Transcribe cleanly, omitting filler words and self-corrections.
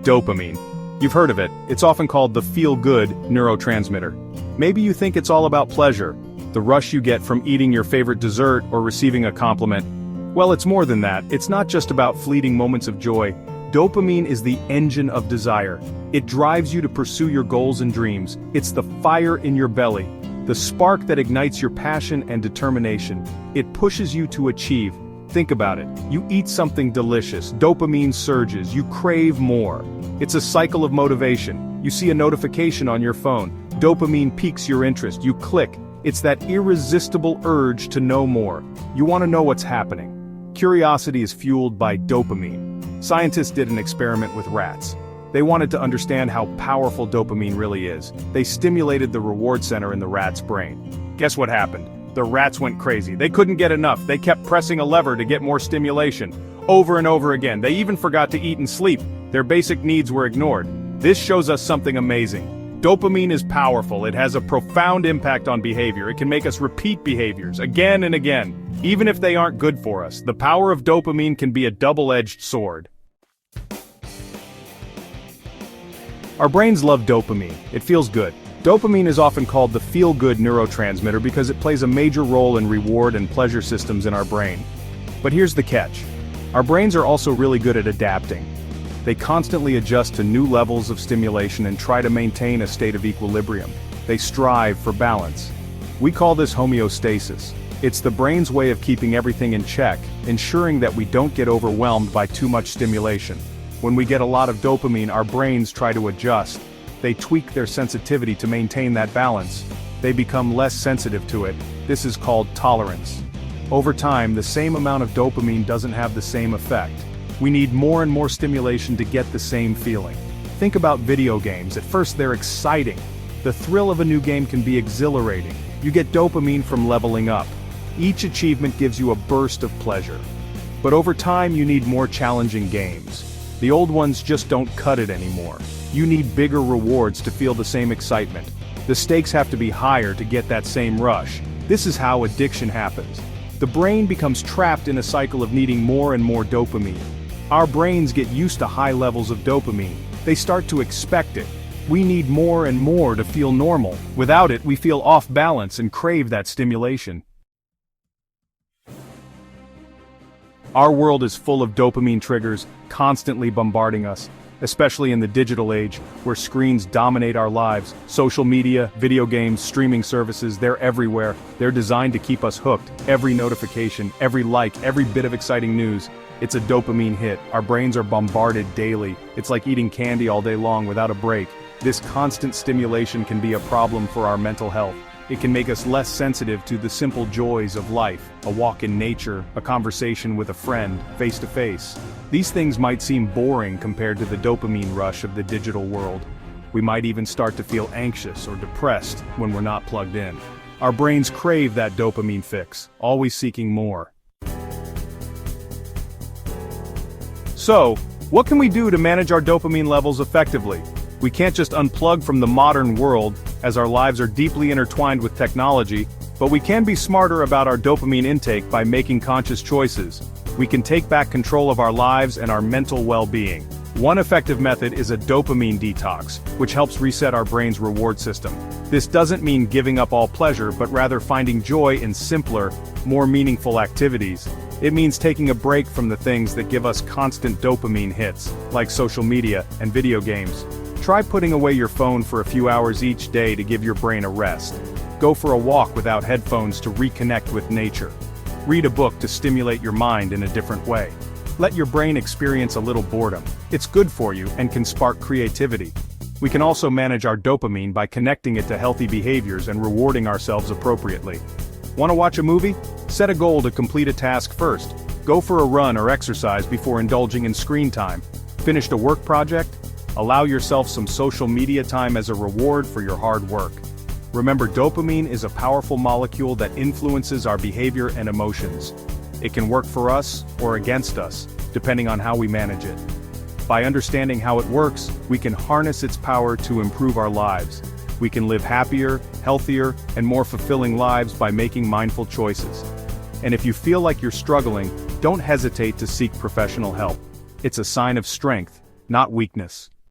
Dopamine. You've heard of it. It's often called the feel-good neurotransmitter. Maybe you think it's all about pleasure, the rush you get from eating your favorite dessert or receiving a compliment. Well, it's more than that. It's not just about fleeting moments of joy. Dopamine is the engine of desire. It drives you to pursue your goals and dreams. It's the fire in your belly, the spark that ignites your passion and determination. It pushes you to achieve. Think about it. You eat something delicious, dopamine surges, you crave more. It's a cycle of motivation. You see a notification on your phone, dopamine piques your interest, you click. It's that irresistible urge to know more. You want to know what's happening. Curiosity is fueled by dopamine. Scientists did an experiment with rats. They wanted to understand how powerful dopamine really is. They stimulated the reward center in the rat's brain. Guess what happened? The rats went crazy. They couldn't get enough. They kept pressing a lever to get more stimulation. Over and over again. They even forgot to eat and sleep. Their basic needs were ignored. This shows us something amazing. Dopamine is powerful. It has a profound impact on behavior. It can make us repeat behaviors again and again, even if they aren't good for us. The power of dopamine can be a double-edged sword. Our brains love dopamine. It feels good. Dopamine is often called the feel-good neurotransmitter because it plays a major role in reward and pleasure systems in our brain. But here's the catch. Our brains are also really good at adapting. They constantly adjust to new levels of stimulation and try to maintain a state of equilibrium. They strive for balance. We call this homeostasis. It's the brain's way of keeping everything in check, ensuring that we don't get overwhelmed by too much stimulation. When we get a lot of dopamine, our brains try to adjust. They tweak their sensitivity to maintain that balance. They become less sensitive to it. This is called tolerance. Over time, the same amount of dopamine doesn't have the same effect. We need more and more stimulation to get the same feeling. Think about video games. At first they're exciting. The thrill of a new game can be exhilarating. You get dopamine from leveling up. Each achievement gives you a burst of pleasure. But over time you need more challenging games. The old ones just don't cut it anymore. You need bigger rewards to feel the same excitement. The stakes have to be higher to get that same rush. This is how addiction happens. The brain becomes trapped in a cycle of needing more and more dopamine. Our brains get used to high levels of dopamine. They start to expect it. We need more and more to feel normal. Without it, we feel off balance and crave that stimulation. Our world is full of dopamine triggers, constantly bombarding us, especially in the digital age, where screens dominate our lives. Social media, video games, streaming services, they're everywhere. They're designed to keep us hooked. Every notification, every like, every bit of exciting news, it's a dopamine hit. Our brains are bombarded daily. It's like eating candy all day long without a break. This constant stimulation can be a problem for our mental health. It can make us less sensitive to the simple joys of life, a walk in nature, a conversation with a friend, face to face. These things might seem boring compared to the dopamine rush of the digital world. We might even start to feel anxious or depressed when we're not plugged in. Our brains crave that dopamine fix, always seeking more. So, what can we do to manage our dopamine levels effectively? We can't just unplug from the modern world, as our lives are deeply intertwined with technology, but we can be smarter about our dopamine intake by making conscious choices. We can take back control of our lives and our mental well-being. One effective method is a dopamine detox, which helps reset our brain's reward system. This doesn't mean giving up all pleasure, but rather finding joy in simpler, more meaningful activities. It means taking a break from the things that give us constant dopamine hits, like social media and video games. Try putting away your phone for a few hours each day to give your brain a rest. Go for a walk without headphones to reconnect with nature. Read a book to stimulate your mind in a different way. Let your brain experience a little boredom. It's good for you and can spark creativity. We can also manage our dopamine by connecting it to healthy behaviors and rewarding ourselves appropriately. Want to watch a movie? Set a goal to complete a task first. Go for a run or exercise before indulging in screen time. Finished a work project? Allow yourself some social media time as a reward for your hard work. Remember, dopamine is a powerful molecule that influences our behavior and emotions. It can work for us or against us, depending on how we manage it. By understanding how it works, we can harness its power to improve our lives. We can live happier, healthier, and more fulfilling lives by making mindful choices. And if you feel like you're struggling, don't hesitate to seek professional help. It's a sign of strength, not weakness.